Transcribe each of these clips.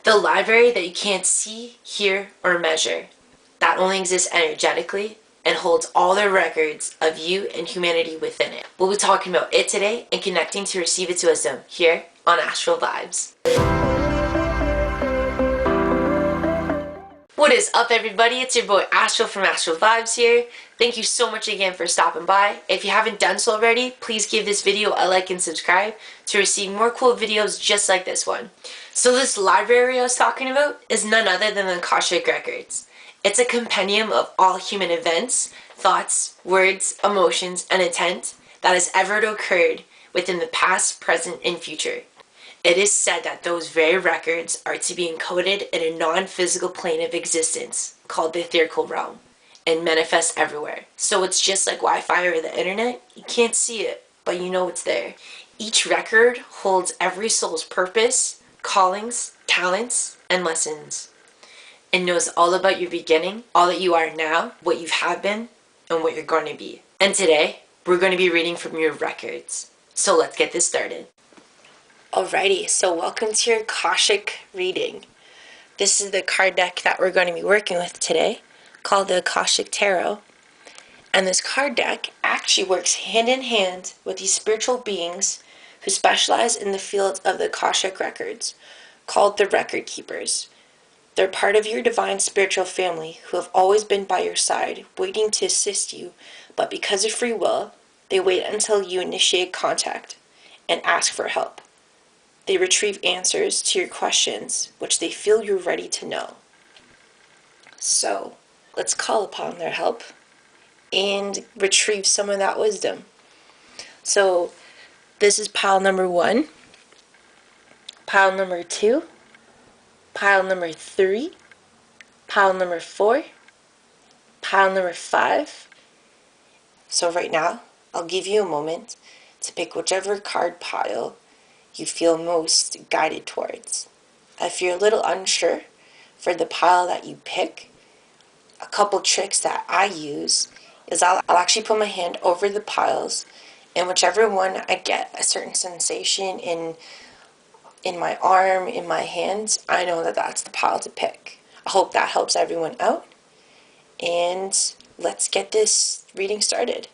The library that you can't see, hear, or measure, that only exists energetically and holds all the records of you and humanity within it. We'll be talking about it today and connecting to receive its wisdom here on Astral Vibes. What is up, everybody? It's your boy Astrel from Astral Vibes here. Thank you so much again for stopping by. If you haven't done so already, please give this video a like and subscribe to receive more cool videos just like this one. So this library I was talking about is none other than the Akashic Records. It's a compendium of all human events, thoughts, words, emotions, and intent that has ever occurred within the past, present, and future. It is said that those very records are to be encoded in a non-physical plane of existence called the etherical realm and manifest everywhere. So it's just like Wi-Fi or the internet. You can't see it, but you know it's there. Each record holds every soul's purpose, callings, talents, and lessons. It knows all about your beginning, all that you are now, what you have been, and what you're going to be. And today, we're going to be reading from your records. So let's get this started. Alrighty, so welcome to your Akashic reading. This is the card deck that we're going to be working with today, called the Akashic Tarot. And this card deck actually works hand in hand with these spiritual beings who specialize in the field of the Akashic records, called the Record Keepers. They're part of your divine spiritual family who have always been by your side, waiting to assist you, but because of free will, they wait until you initiate contact and ask for help. They retrieve answers to your questions, which they feel you're ready to know. So, let's call upon their help and retrieve some of that wisdom. So, this is pile number 1, pile number 2, pile number 3, pile number 4, pile number 5. So right now, I'll give you a moment to pick whichever card pile you feel most guided towards. If you're a little unsure for the pile that you pick, a couple tricks that I use is I'll actually put my hand over the piles, and whichever one I get a certain sensation in my arm, in my hands, I know that that's the pile to pick. I hope that helps everyone out, and let's get this reading started.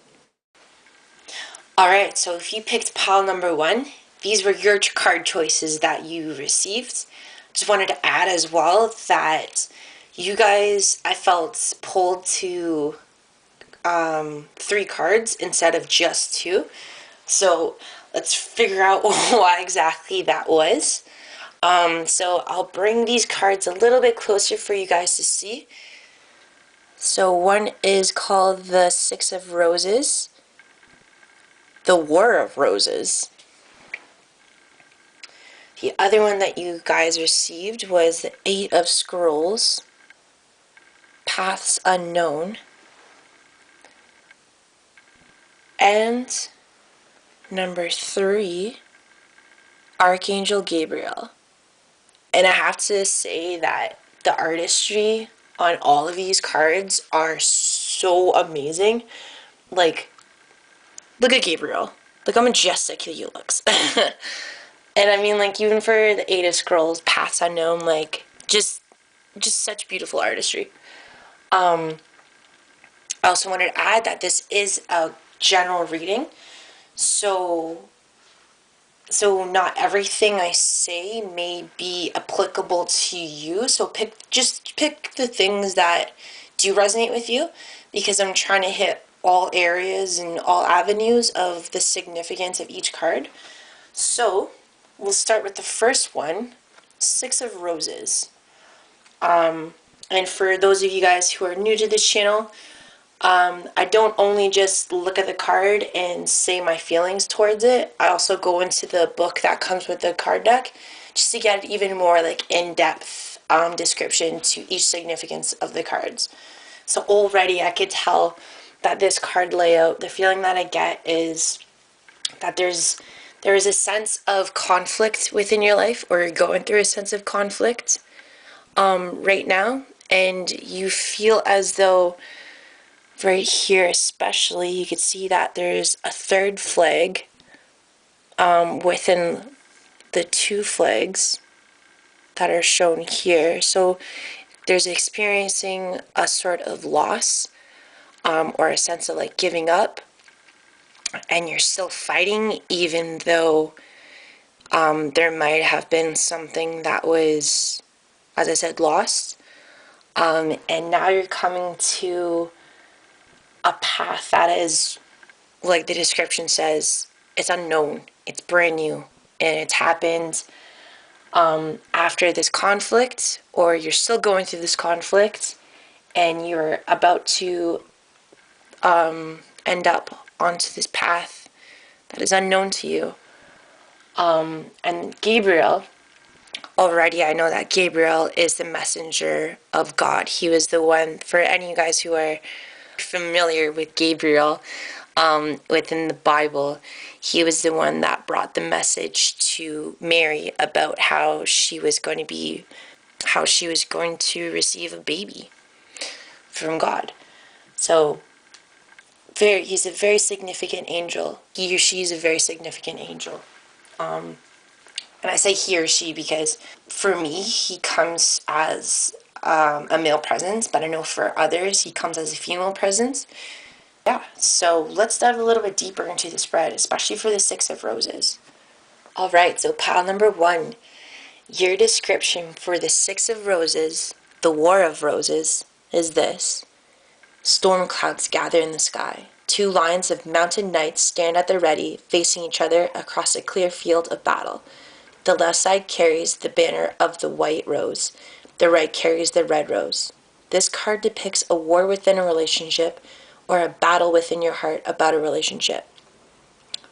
Alright, so if you picked pile number 1, these were your card choices that you received. Just wanted to add as well that you guys, I felt, pulled to 3 cards instead of just 2. So let's figure out why exactly that was. So I'll bring these cards a little bit closer for you guys to see. So one is called the Six of Roses, the War of Roses. The other one that you guys received was the Eight of Scrolls, Paths Unknown, and number 3, Archangel Gabriel. And I have to say that the artistry on all of these cards are so amazing. Like, look at Gabriel. Look how majestic he looks. And I mean, like, even for the Eight of Scrolls, Paths Unknown, like, just such beautiful artistry. I also wanted to add that this is a general reading, so not everything I say may be applicable to you. So just pick the things that do resonate with you, because I'm trying to hit all areas and all avenues of the significance of each card. So we'll start with the first one, Six of Roses. And for those of you guys who are new to this channel, I don't only just look at the card and say my feelings towards it. I also go into the book that comes with the card deck just to get even more like in-depth description to each significance of the cards. So already I could tell that this card layout, the feeling that I get is that there is a sense of conflict within your life, or you're going through a sense of conflict right now, and you feel as though right here especially you could see that there's a third flag within the 2 flags, that are shown here. So there's experiencing a sort of loss, or a sense of like giving up, and you're still fighting even though there might have been something that was, as I said, lost. And now you're coming to a path that is, like the description says, it's unknown, it's brand new, and it's happened after this conflict, or you're still going through this conflict, and you're about to end up onto this path that is unknown to you. And Gabriel, already I know that Gabriel is the messenger of God. He was the one, for any of you guys who are familiar with Gabriel within the Bible, he was the one that brought the message to Mary about how she was going to receive a baby from God. So he's a very significant angel. He or she is a very significant angel. And I say he or she because for me, he comes as a male presence, but I know for others, he comes as a female presence. Yeah, so let's dive a little bit deeper into the spread, especially for the Six of Roses. All right, so pile number 1, your description for the Six of Roses, the War of Roses, is this. Storm clouds gather in the sky. 2 lines of mounted knights stand at the ready, facing each other across a clear field of battle. The left side carries the banner of the white rose. The right carries the red rose. This card depicts a war within a relationship, or a battle within your heart about a relationship.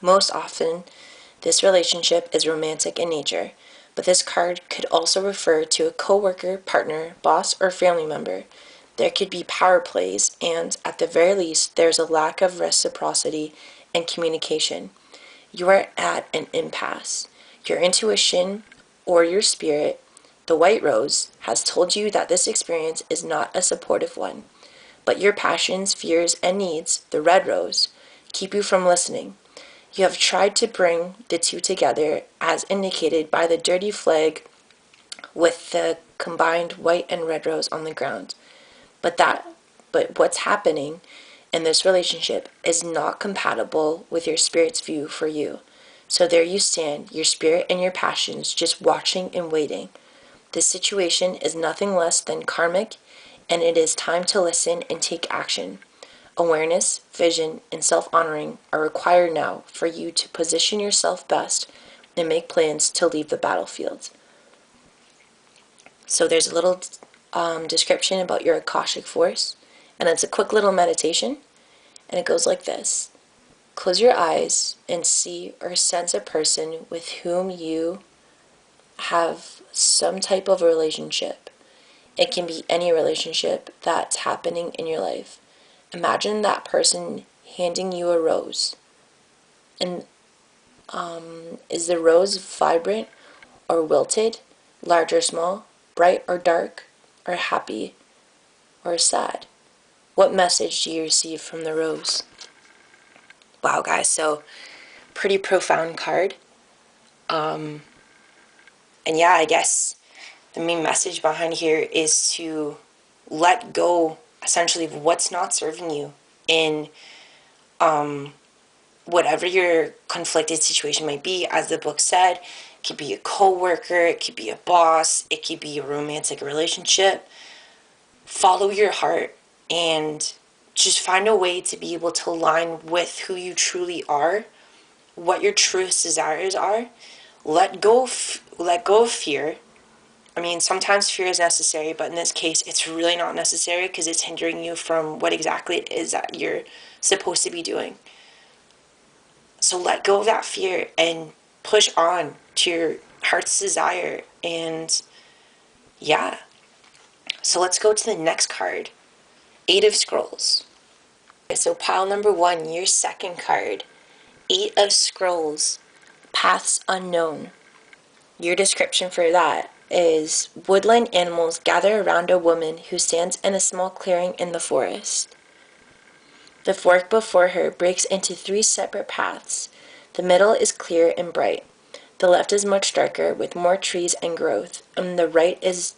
Most often, this relationship is romantic in nature, but this card could also refer to a co-worker, partner, boss, or family member. There could be power plays, and at the very least, there's a lack of reciprocity and communication. You are at an impasse. Your intuition, or your spirit, the white rose, has told you that this experience is not a supportive one. But your passions, fears, and needs, the red rose, keep you from listening. You have tried to bring the two together, as indicated by the dirty flag with the combined white and red rose on the ground. But what's happening in this relationship is not compatible with your spirit's view for you. So there you stand, your spirit and your passions, just watching and waiting. This situation is nothing less than karmic, and it is time to listen and take action. Awareness, vision, and self-honoring are required now for you to position yourself best and make plans to leave the battlefield. So there's a little description about your Akashic force, and it's a quick little meditation, and it goes like this. Close your eyes and see or sense a person with whom you have some type of relationship. It can be any relationship that's happening in your life. Imagine that person handing you a rose. And is the rose vibrant or wilted, large or small, bright or dark, or happy or sad? What message do you receive from the rose? Wow, guys, so pretty profound card. And yeah, I guess the main message behind here is to let go, essentially, of what's not serving you in whatever your conflicted situation might be. As the book said, it could be a co-worker, it could be a boss, it could be a romantic relationship. Follow your heart and just find a way to be able to align with who you truly are, what your truest desires are. Let go of fear. I mean, sometimes fear is necessary, but in this case, it's really not necessary because it's hindering you from what exactly it is that you're supposed to be doing. So let go of that fear and push on to your heart's desire. And yeah. So let's go to the next card. 8 of Scrolls. So pile number 1, your second card. 8 of Scrolls. Paths Unknown. Your description for that is woodland animals gather around a woman who stands in a small clearing in the forest. The fork before her breaks into 3 separate paths. The middle is clear and bright. The left is much darker with more trees and growth, and the right is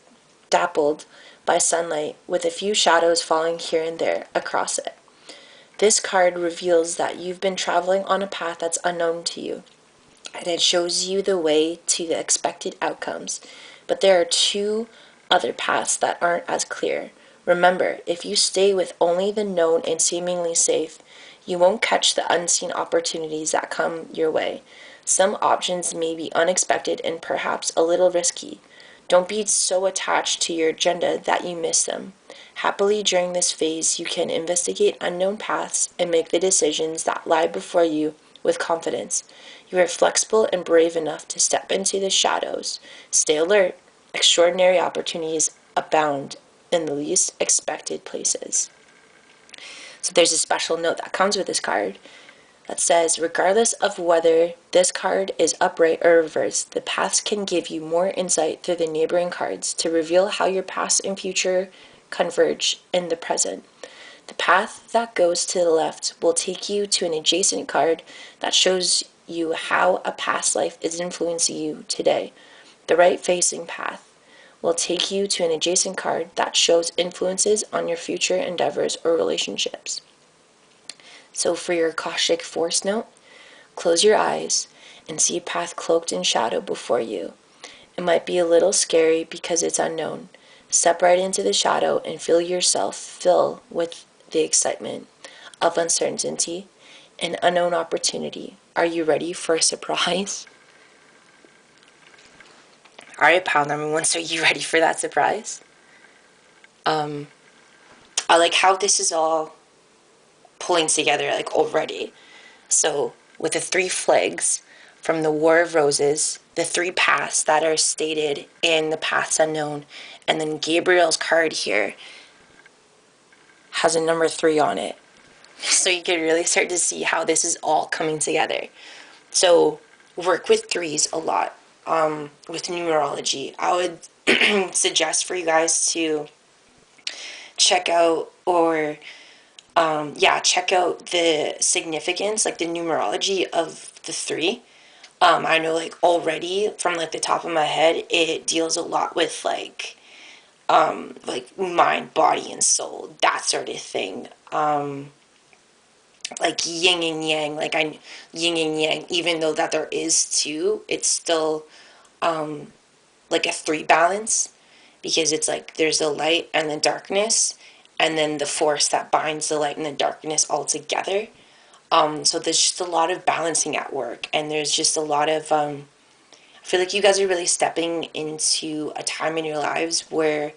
dappled by sunlight with a few shadows falling here and there across it. This card reveals that you've been traveling on a path that's unknown to you, and it shows you the way to the expected outcomes. But there are two other paths that aren't as clear. Remember, if you stay with only the known and seemingly safe, you won't catch the unseen opportunities that come your way. Some options may be unexpected and perhaps a little risky. Don't be so attached to your agenda that you miss them. Happily, during this phase, you can investigate unknown paths and make the decisions that lie before you with confidence. You are flexible and brave enough to step into the shadows. Stay alert. Extraordinary opportunities abound in the least expected places. So there's a special note that comes with this card that says, regardless of whether this card is upright or reversed, the paths can give you more insight through the neighboring cards to reveal how your past and future converge in the present. The path that goes to the left will take you to an adjacent card that shows you how a past life is influencing you today. The right-facing path will take you to an adjacent card that shows influences on your future endeavors or relationships. So for your Akashic force note, close your eyes and see a path cloaked in shadow before you. It might be a little scary because it's unknown. Step right into the shadow and feel yourself fill with the excitement of uncertainty and unknown opportunity. Are you ready for a surprise? Alright, pal number one, so you ready for that surprise? I like how this is all pulling together, like, already. So, with the 3 flags from the War of Roses, the 3 paths that are stated in the Paths Unknown, and then Gabriel's card here has a number 3 on it. So you can really start to see how this is all coming together. So, work with 3s a lot. With numerology, I would suggest for you guys to check out check out the significance, like the numerology of the 3. I know, like, already from like the top of my head, it deals a lot with like mind, body, and soul, that sort of thing. Like yin and yang, yin and yang, even though that there is 2, it's still like a 3 balance, because it's like there's the light and the darkness, and then the force that binds the light and the darkness all together. So there's just a lot of balancing at work, and there's just a lot of I feel like you guys are really stepping into a time in your lives where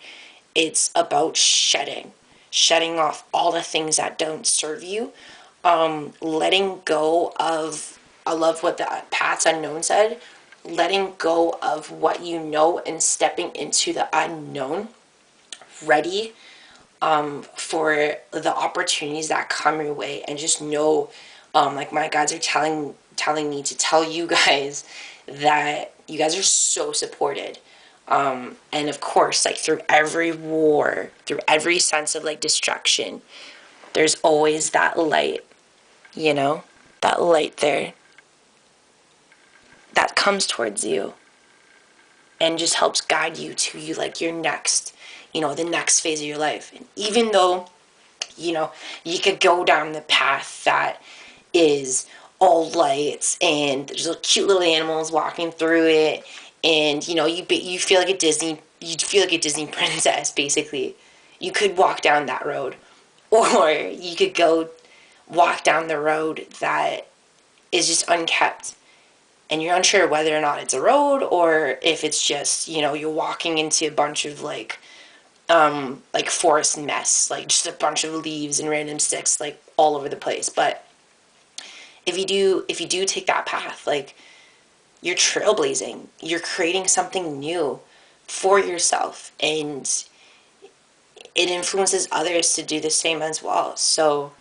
it's about shedding off all the things that don't serve you, letting go of, I love what the Paths Unknown said, letting go of what you know and stepping into the unknown, ready for the opportunities that come your way. And just know, like my guides are telling me to tell you guys that you guys are so supported. And of course, like, through every war, through every sense of like destruction, there's always that light, that light there that comes towards you and just helps guide you to your next, the next phase of your life. And even though, you could go down the path that is all lights and there's cute little animals walking through it, and you feel like a Disney princess, basically. You could walk down that road, or you could go walk down the road that is just unkept, and you're unsure whether or not it's a road or if it's just, you're walking into a bunch of like forest mess, like just a bunch of leaves and random sticks like all over the place. But if you do take that path, like, you're trailblazing, you're creating something new for yourself, and it influences others to do the same as well. So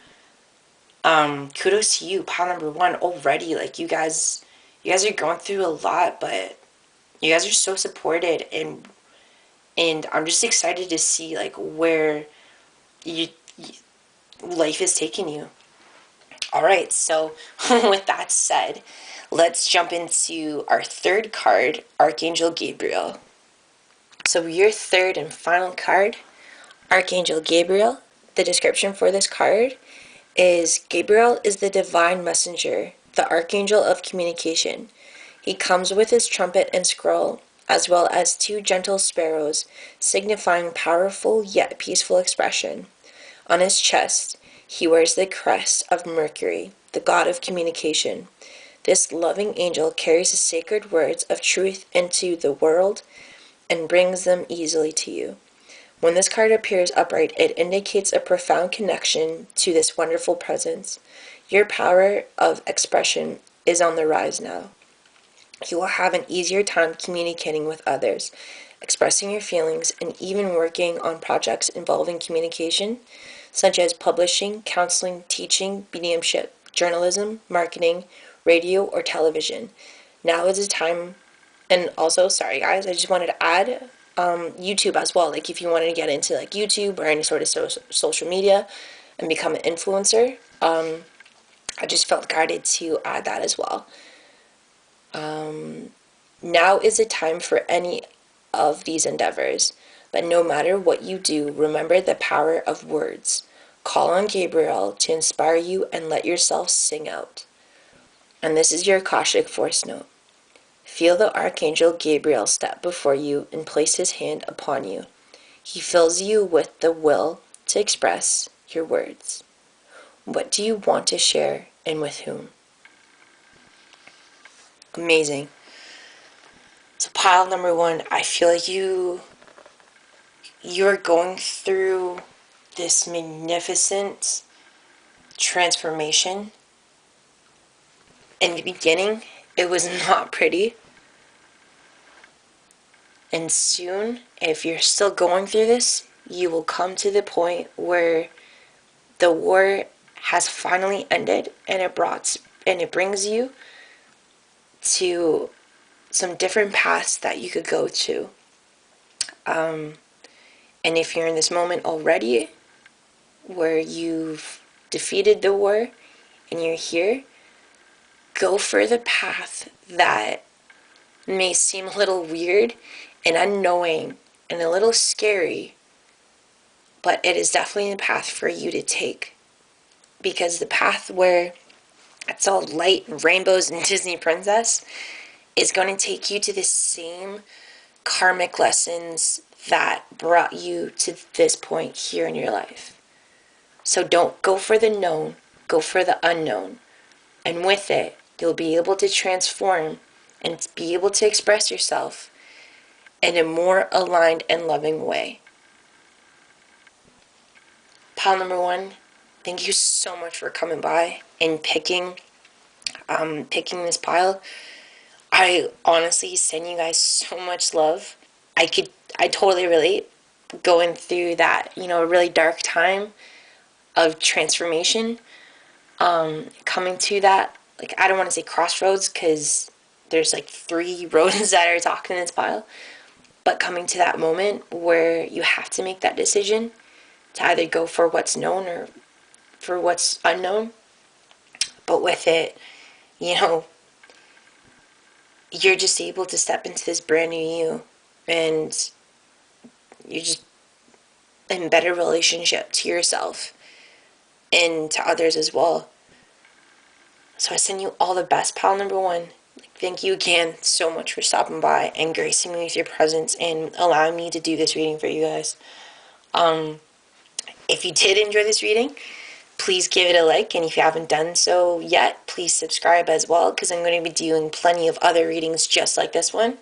kudos to you, pile number 1, already. Like, you guys are going through a lot, but you guys are so supported, and I'm just excited to see like where life is taking you. All right, so with that said, let's jump into our third card, Archangel Gabriel. So your third and final card, Archangel Gabriel. The description for this card is Gabriel is the divine messenger, the archangel of communication. He comes with his trumpet and scroll, as well as two gentle sparrows, signifying powerful yet peaceful expression. On his chest, he wears the crest of Mercury, the god of communication. This loving angel carries the sacred words of truth into the world and brings them easily to you. When this card appears upright, it indicates a profound connection to this wonderful presence. Your power of expression is on the rise now. You will have an easier time communicating with others, expressing your feelings, and even working on projects involving communication, such as publishing, counseling, teaching, mediumship, journalism, marketing, radio, or television. Now is the time. And also, sorry guys, I just wanted to add YouTube as well. Like if you wanted to get into like YouTube or any sort of social media and become an influencer, I just felt guided to add that as well. Now is the time for any of these endeavors, but no matter what you do, remember the power of words. Call on Gabriel to inspire you and let yourself sing out. And this is your Akashic Force Note. Feel the Archangel Gabriel step before you and place his hand upon you. He fills you with the will to express your words. What do you want to share and with whom? Amazing. So pile number one, I feel like you're going through this magnificent transformation. In the beginning, it was not pretty. And soon, if you're still going through this, you will come to the point where the war has finally ended, and it brings you to some different paths that you could go to. And if you're in this moment already, where you've defeated the war and you're here, go for the path that may seem a little weird and unknowing and a little scary, but it is definitely a path for you to take. Because the path where it's all light and rainbows and Disney princess is going to take you to the same karmic lessons that brought you to this point here in your life. So don't go for the known, go for the unknown. And with it, you'll be able to transform and be able to express yourself in a more aligned and loving way. Pile number one, thank you so much for coming by and picking this pile. I honestly send you guys so much love. I totally relate going through that, a really dark time of transformation, coming to that, like, I don't want to say crossroads because there's like 3 roads that are talking in this pile, but coming to that moment where you have to make that decision to either go for what's known or for what's unknown. But with it, you're just able to step into this brand new you, and you're just in better relationship to yourself and to others as well. So I send you all the best, pile number one. Thank you again so much for stopping by and gracing me with your presence and allowing me to do this reading for you guys. If you did enjoy this reading, please give it a like, and if you haven't done so yet, please subscribe as well, because I'm going to be doing plenty of other readings just like this one.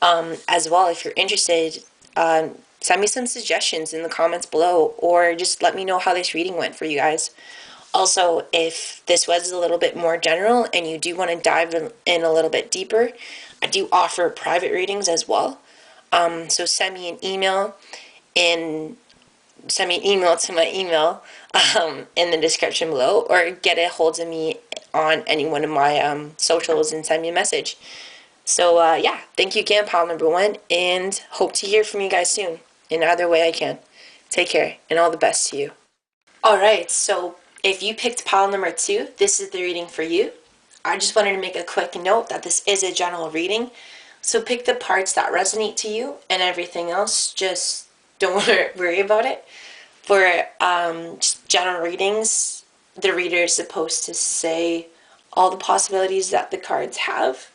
As well, if you're interested, send me some suggestions in the comments below, or just let me know how this reading went for you guys. Also, if this was a little bit more general and you do want to dive in a little bit deeper, I do offer private readings as well. So send me an email to my email in the description below, or get a hold of me on any one of my socials and send me a message. So yeah, thank you again, pile number one, and hope to hear from you guys soon in either way I can. Take care, and all the best to you. Alright, so if you picked pile number 2, this is the reading for you. I just wanted to make a quick note that this is a general reading. So pick the parts that resonate to you, and everything else, just don't worry about it. For just general readings, the reader is supposed to say all the possibilities that the cards have.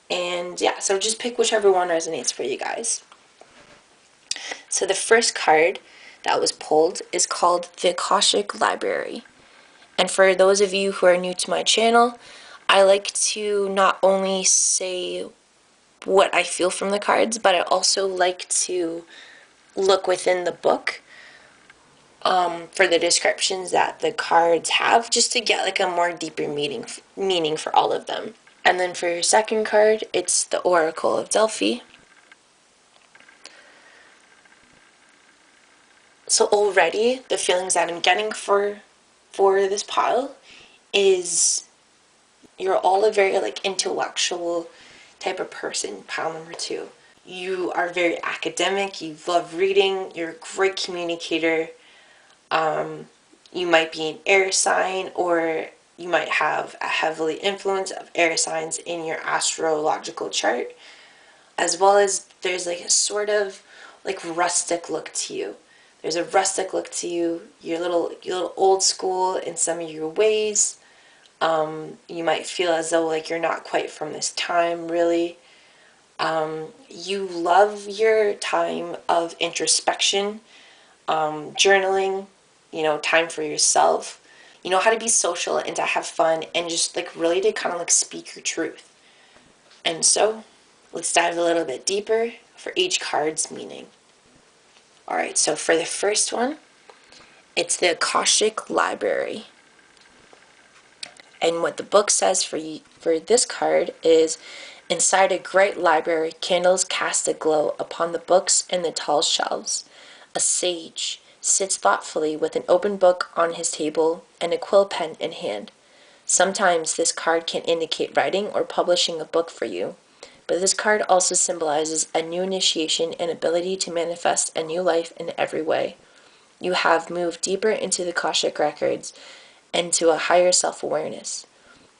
And yeah, so just pick whichever one resonates for you guys. So the first card that was pulled is called the Akashic Library. And for those of you who are new to my channel, I like to not only say what I feel from the cards, but I also like to look within the book for the descriptions that the cards have, just to get like a more deeper meaning for all of them. And then for your second card, it's the Oracle of Delphi. So already the feelings that I'm getting for this pile is you're all a very like intellectual type of person, pile number 2. You are very academic, you love reading, you're a great communicator. You might be an air sign, or you might have a heavily influence of air signs in your astrological chart, as well as there's like a sort of like rustic look to you. There's a rustic look to you. You're a little old school in some of your ways. You might feel as though like you're not quite from this time, really. You love your time of introspection, journaling, time for yourself. You know how to be social and to have fun and just like really to kind of like speak your truth. And so let's dive a little bit deeper for each card's meaning. Alright, so for the first one, it's the Akashic Library. And what the book says for this card is, inside a great library, candles cast a glow upon the books in the tall shelves. A sage sits thoughtfully with an open book on his table and a quill pen in hand. Sometimes this card can indicate writing or publishing a book for you, but this card also symbolizes a new initiation and ability to manifest a new life in every way. You have moved deeper into the Akashic records and to a higher self-awareness.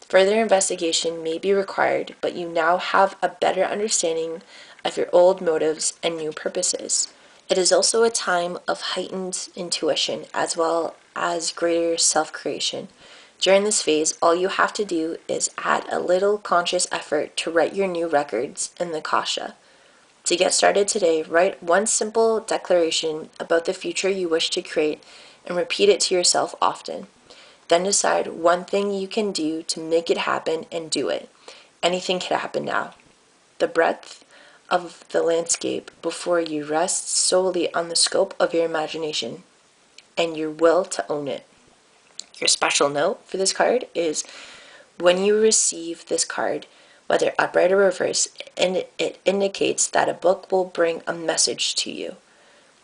Further investigation may be required, but you now have a better understanding of your old motives and new purposes. It is also a time of heightened intuition as well as greater self-creation. During this phase, all you have to do is add a little conscious effort to write your new records in the Akasha. To get started today, write one simple declaration about the future you wish to create and repeat it to yourself often. Then decide one thing you can do to make it happen and do it. Anything can happen now. The breadth of the landscape before you rests solely on the scope of your imagination and your will to own it. Your special note for this card is, when you receive this card, whether upright or reverse, it indicates that a book will bring a message to you.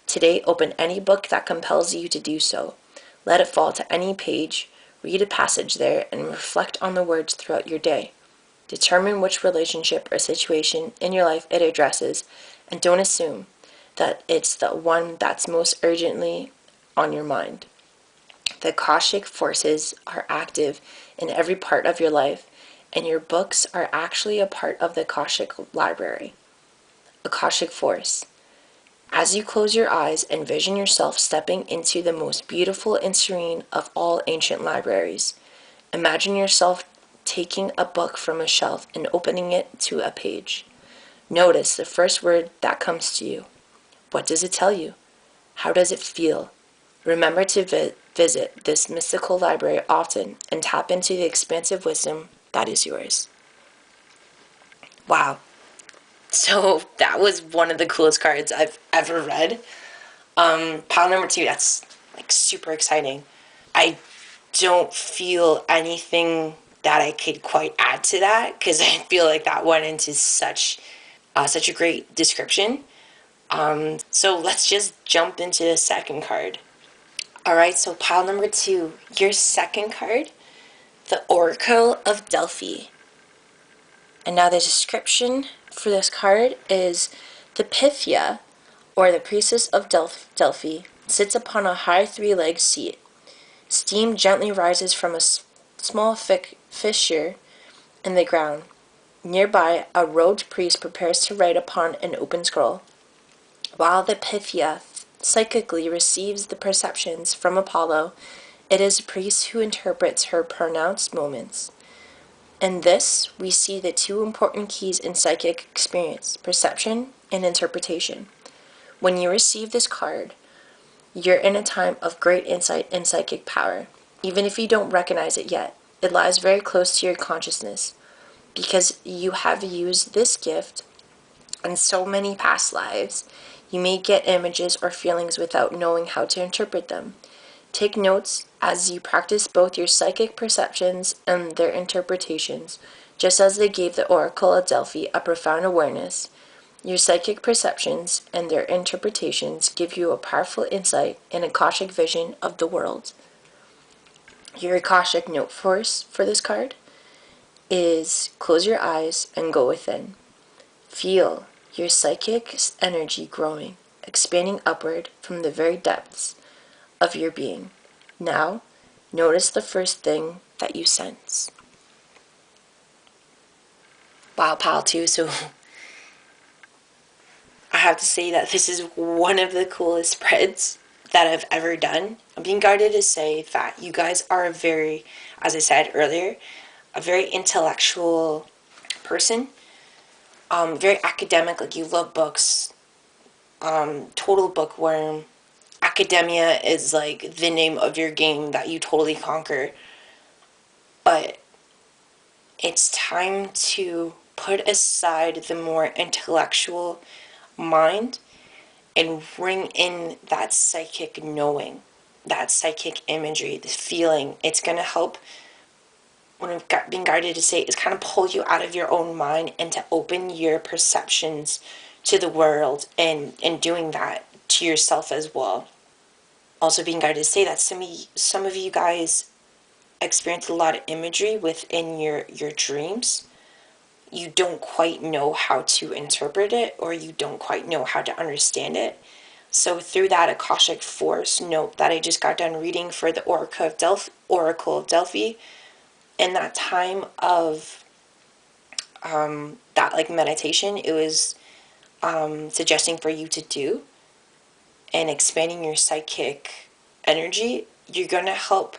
Today, open any book that compels you to do so. Let it fall to any page, read a passage there, and reflect on the words throughout your day. Determine which relationship or situation in your life it addresses, and don't assume that it's the one that's most urgently on your mind. The Akashic forces are active in every part of your life, and your books are actually a part of the Akashic Library. Akashic Force. As you close your eyes, envision yourself stepping into the most beautiful and serene of all ancient libraries. Imagine yourself taking a book from a shelf and opening it to a page. Notice the first word that comes to you. What does it tell you? How does it feel? Remember to visit this mystical library often and tap into the expansive wisdom that is yours. Wow. So that was one of the coolest cards I've ever read. Pile number 2, that's like super exciting. I don't feel anything that I could quite add to that, because I feel like that went into such a great description. So let's just jump into the second card. Alright, so pile number 2, your second card, the Oracle of Delphi. And now the description for this card is, the Pythia, or the Priestess of Delphi, sits upon a high 3-legged seat. Steam gently rises from a small fissure in the ground. Nearby, a robed priest prepares to write upon an open scroll, while the Pythia psychically receives the perceptions from Apollo. It is a priest who interprets her pronounced moments. In this, we see the two important keys in psychic experience: perception and interpretation. When you receive this card, you're in a time of great insight and psychic power. Even if you don't recognize it yet, it lies very close to your consciousness, because you have used this gift in so many past lives. You may get images or feelings without knowing how to interpret them. Take notes as you practice both your psychic perceptions and their interpretations. Just as they gave the Oracle of Delphi a profound awareness, your psychic perceptions and their interpretations give you a powerful insight and Akashic vision of the world. Your Akashic note force for this card is close your eyes and go within. Feel your psychic energy growing, expanding upward from the very depths of your being. Now, notice the first thing that you sense. Wow, pal, too. So I have to say that this is one of the coolest spreads that I've ever done. I'm being guided to say that you guys are a very, as I said earlier, a very intellectual person. Very academic, like you love books. Total bookworm. Academia is like the name of your game that you totally conquer. But it's time to put aside the more intellectual mind and bring in that psychic knowing, that psychic imagery, the feeling. It's going to help, what I've been guided to say, is kind of pull you out of your own mind and to open your perceptions to the world, and doing that to yourself as well. Also being guided to say that some of you guys experience a lot of imagery within your dreams. You don't quite know how to interpret it, or you don't quite know how to understand it. So through that Akashic Force note that I just got done reading for the Oracle of Delphi, in that time of that like meditation, it was suggesting for you to do and expanding your psychic energy. You're going to help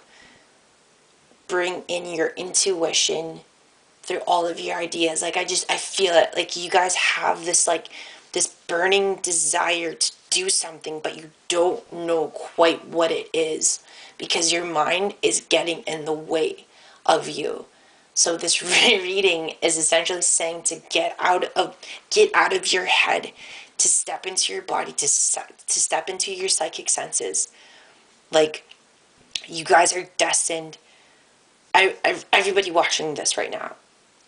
bring in your intuition through all of your ideas. Like I feel it, like you guys have this burning desire to do something, but you don't know quite what it is because your mind is getting in the way of you. So this reading is essentially saying to get out of your head, to step into your body, to step into your psychic senses. Like, you guys are destined. Everybody watching this right now,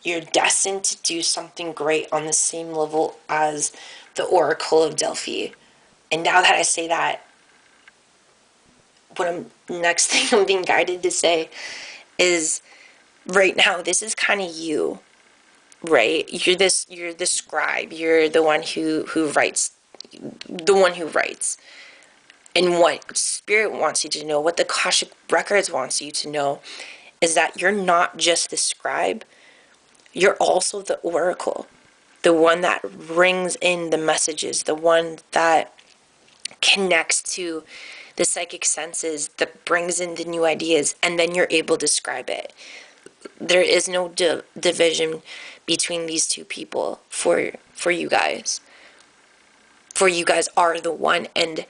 you're destined to do something great on the same level as the Oracle of Delphi. And now that I say that, next thing I'm being guided to say is, right now, this is kind of you, right? You're the scribe. You're the one who writes, And what Spirit wants you to know, what the Akashic Records wants you to know, is that you're not just the scribe. You're also the oracle, the one that rings in the messages, the one that connects to the psychic senses, that brings in the new ideas, and then you're able to describe it. There is no division between these two people for you guys. For you guys are the one, and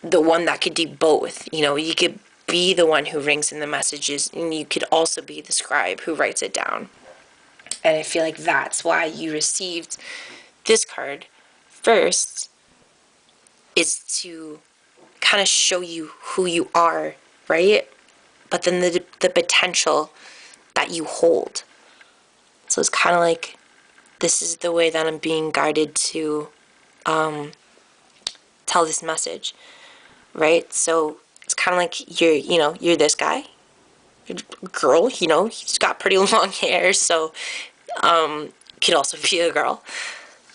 the one that could do both. You know, you could be the one who rings in the messages, and you could also be the scribe who writes it down. And I feel like that's why you received this card first, is to kind of show you who you are, right? But then the potential that you hold. So it's kind of like, this is the way that I'm being guided to tell this message, right? So it's kind of like you're this guy, girl, he's got pretty long hair, so could also be a girl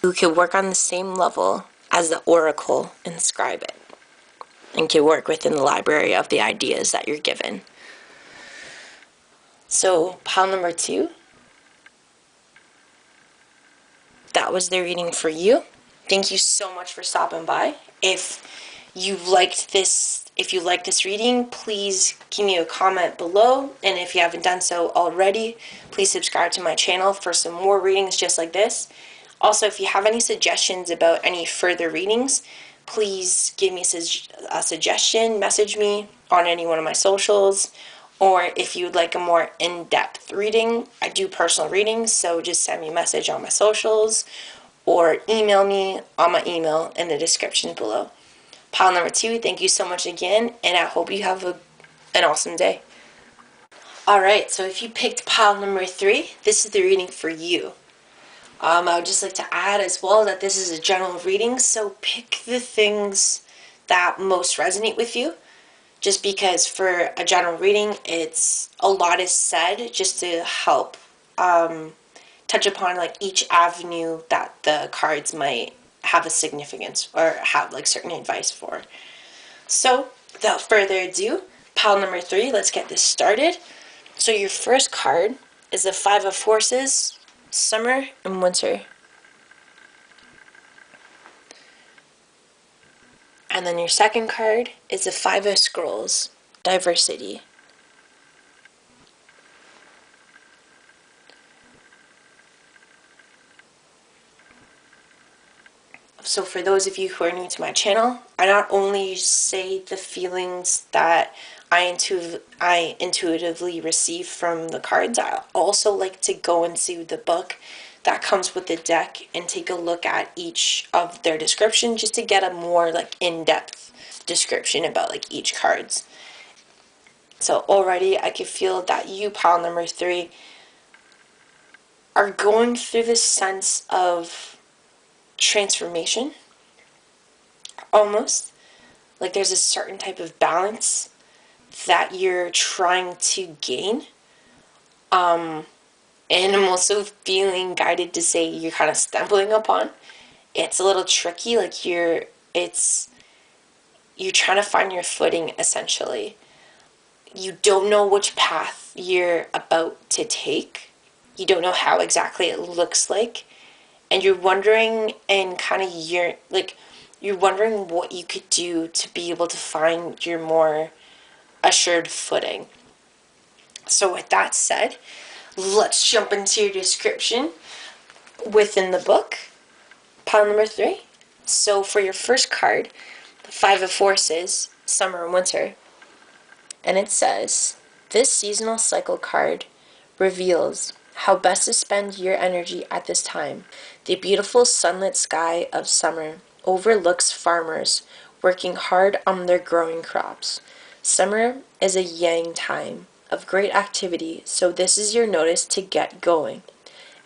who could work on the same level as the oracle and scribe it, and can work within the library of the ideas that you're given. So pile number 2 that was the reading for you. Thank you so much for stopping by. If you liked this reading, please give me a comment below. And if you haven't done so already, please subscribe to my channel for some more readings just like this. Also, if you have any suggestions about any further readings, please give me a suggestion, message me on any one of my socials, or if you would like a more in-depth reading, I do personal readings, so just send me a message on my socials or email me on my email in the description below. Pile number 2, thank you so much again, and I hope you have an awesome day. Alright, so if you picked pile number 3, this is the reading for you. I would just like to add as well that this is a general reading, so pick the things that most resonate with you. Just because for a general reading, a lot is said just to help touch upon like each avenue that the cards might have a significance or have like certain advice for. So without further ado, pile number 3, let's get this started. So your first card is the 5 of Forces, Summer and Winter. And then your second card is the 5 of Scrolls, Diversity. So for those of you who are new to my channel, I not only say the feelings that I intuitively receive from the cards, I also like to go into the book that comes with the deck and take a look at each of their description just to get a more like in-depth description about like each cards. So already I can feel that you, pile number 3, are going through this sense of transformation, almost like there's a certain type of balance that you're trying to gain, and I'm also feeling guided to say you're kind of stumbling upon. It's a little tricky, like you're trying to find your footing essentially. You don't know which path you're about to take, you don't know how exactly it looks like, and you're wondering, and kind of you're wondering what you could do to be able to find your more assured footing. So with that said, let's jump into your description within the book, pile number 3. So for your first card, the 5 of Forces, Summer and Winter, and it says, this seasonal cycle card reveals how best to spend your energy at this time. The beautiful sunlit sky of summer overlooks farmers working hard on their growing crops. Summer is a yang time of great activity, so this is your notice to get going.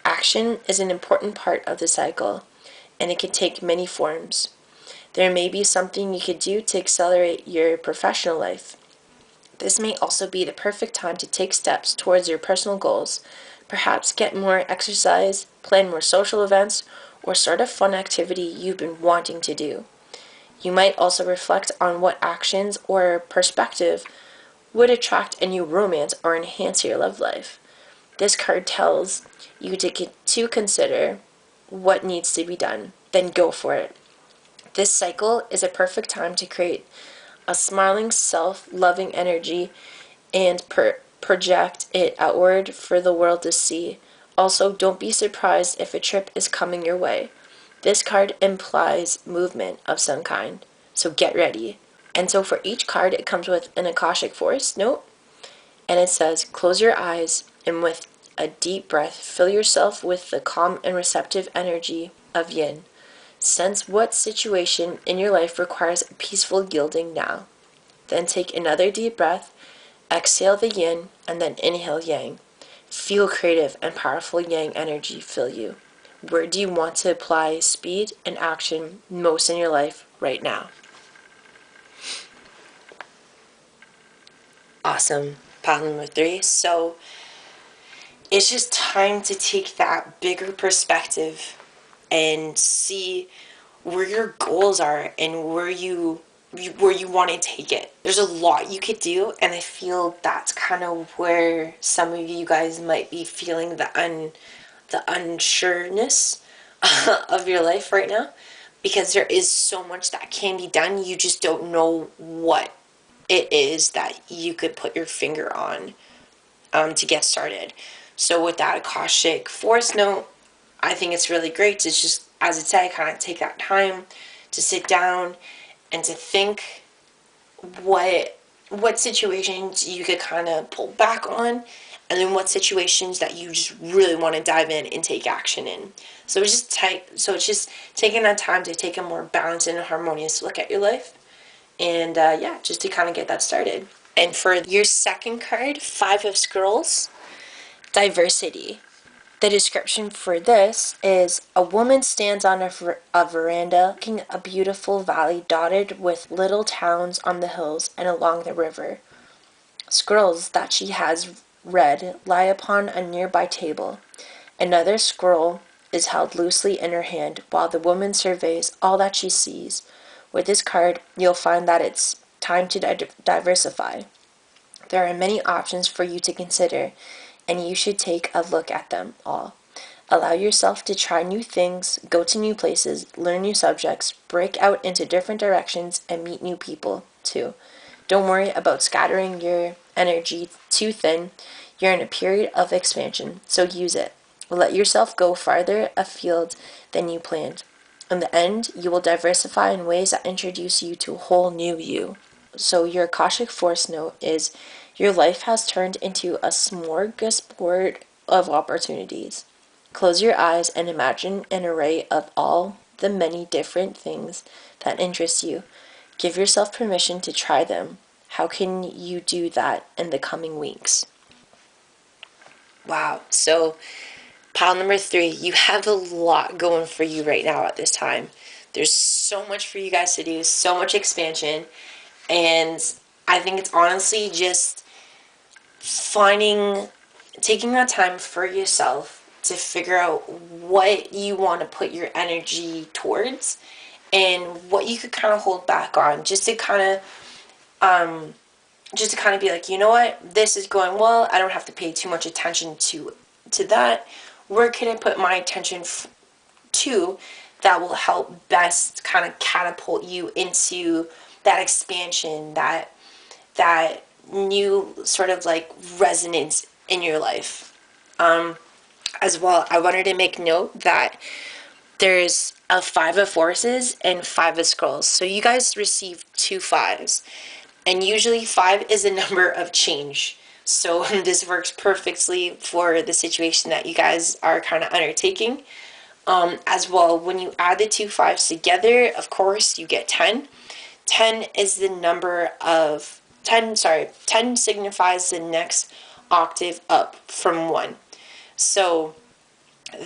Action is an important part of the cycle, and it can take many forms. There may be something you could do to accelerate your professional life. This may also be the perfect time to take steps towards your personal goals, perhaps get more exercise, plan more social events, or start a fun activity you've been wanting to do. You might also reflect on what actions or perspective would attract a new romance or enhance your love life. This card tells you to consider what needs to be done, then go for it. This cycle is a perfect time to create a smiling, self-loving energy and project it outward for the world to see. Also, don't be surprised if a trip is coming your way. This card implies movement of some kind, so get ready. And so for each card, it comes with an Akashic Force note, and it says, close your eyes and with a deep breath, fill yourself with the calm and receptive energy of yin. Sense what situation in your life requires a peaceful yielding now. Then take another deep breath, exhale the yin, and then inhale yang. Feel creative and powerful yang energy fill you. Where do you want to apply speed and action most in your life right now? Awesome. Pile number 3. So it's just time to take that bigger perspective and see where your goals are and where you want to take it. There's a lot you could do, and I feel that's kind of where some of you guys might be feeling the unsureness of your life right now, because there is so much that can be done. You just don't know what it is that you could put your finger on to get started. So with that Akashic Force note, I think it's really great to just, as it said, kind of take that time to sit down and to think what situations you could kind of pull back on, and then what situations that you just really want to dive in and take action in. So it's just taking that time to take a more balanced and harmonious look at your life, and yeah, just to kind of get that started. And for your second card, Five of Scrolls, diversity. The description for this is: a woman stands on a veranda looking a beautiful valley dotted with little towns on the hills and along the river. Scrolls that she has read lie upon a nearby table. Another scroll is held loosely in her hand while the woman surveys all that she sees. With this card, you'll find that it's time to diversify. There are many options for you to consider, and you should take a look at them all. Allow yourself to try new things, go to new places, learn new subjects, break out into different directions, and meet new people, too. Don't worry about scattering your energy too thin. You're in a period of expansion, so use it. Let yourself go farther afield than you planned. In the end, you will diversify in ways that introduce you to a whole new you. So your Akashic Force note is: your life has turned into a smorgasbord of opportunities. Close your eyes and imagine an array of all the many different things that interest you. Give yourself permission to try them. How can you do that in the coming weeks? Wow. So, pile number 3, you have a lot going for you right now at this time. There's so much for you guys to do, so much expansion, and I think it's honestly just taking that time for yourself to figure out what you want to put your energy towards and what you could kind of hold back on, just to kind of be like, you know what, this is going well, I don't have to pay too much attention to that. Where can I put my attention to that will help best kind of catapult you into that expansion, that new sort of like resonance in your life. As well, I wanted to make note that there's a 5 of Forces and 5 of Scrolls. So you guys receive 2 5s. And usually 5 is a number of change. So this works perfectly for the situation that you guys are kind of undertaking. As well, when you add the 2 5s together, of course, you get 10. 10 is the number of 10 signifies the next octave up from 1. So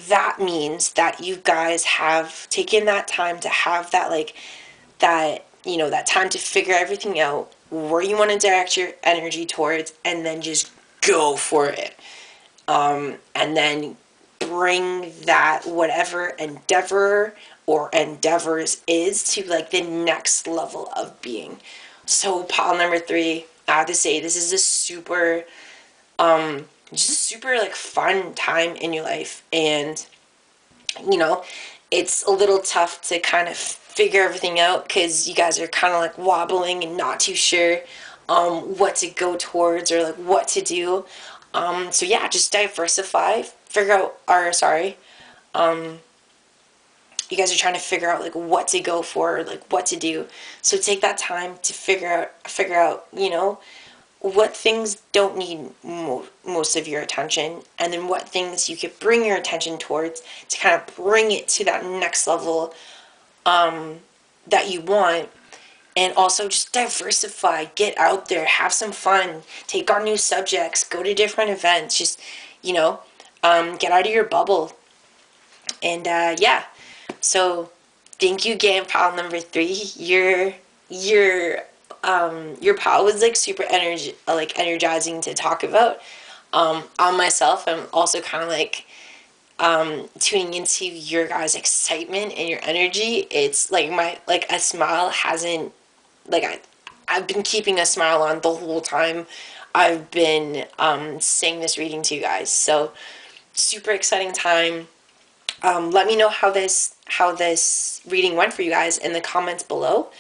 that means that you guys have taken that time to have that, like, that, you know, that time to figure everything out, where you want to direct your energy towards, and then just go for it. And then bring that whatever endeavor or endeavors is to like the next level of being. So pile number 3, I have to say, this is a super like fun time in your life, and you know, it's a little tough to kind of figure everything out because you guys are kind of like wobbling and not too sure what to go towards or like what to do. So yeah, just diversify, figure out, you guys are trying to figure out like what to go for, or, like what to do. So take that time to figure out, you know, what things don't need most of your attention, and then what things you could bring your attention towards to kind of bring it to that next level that you want. And also just diversify, get out there, have some fun, take on new subjects, go to different events, just, you know, get out of your bubble. And yeah, so thank you again, pile number 3. Your pile was like super energizing to talk about. On myself, I'm also kind of like tuning into your guys' excitement and your energy. It's like a smile hasn't, like, I've been keeping a smile on the whole time I've been saying this reading to you guys. So super exciting time. Let me know how this reading went for you guys in the comments below.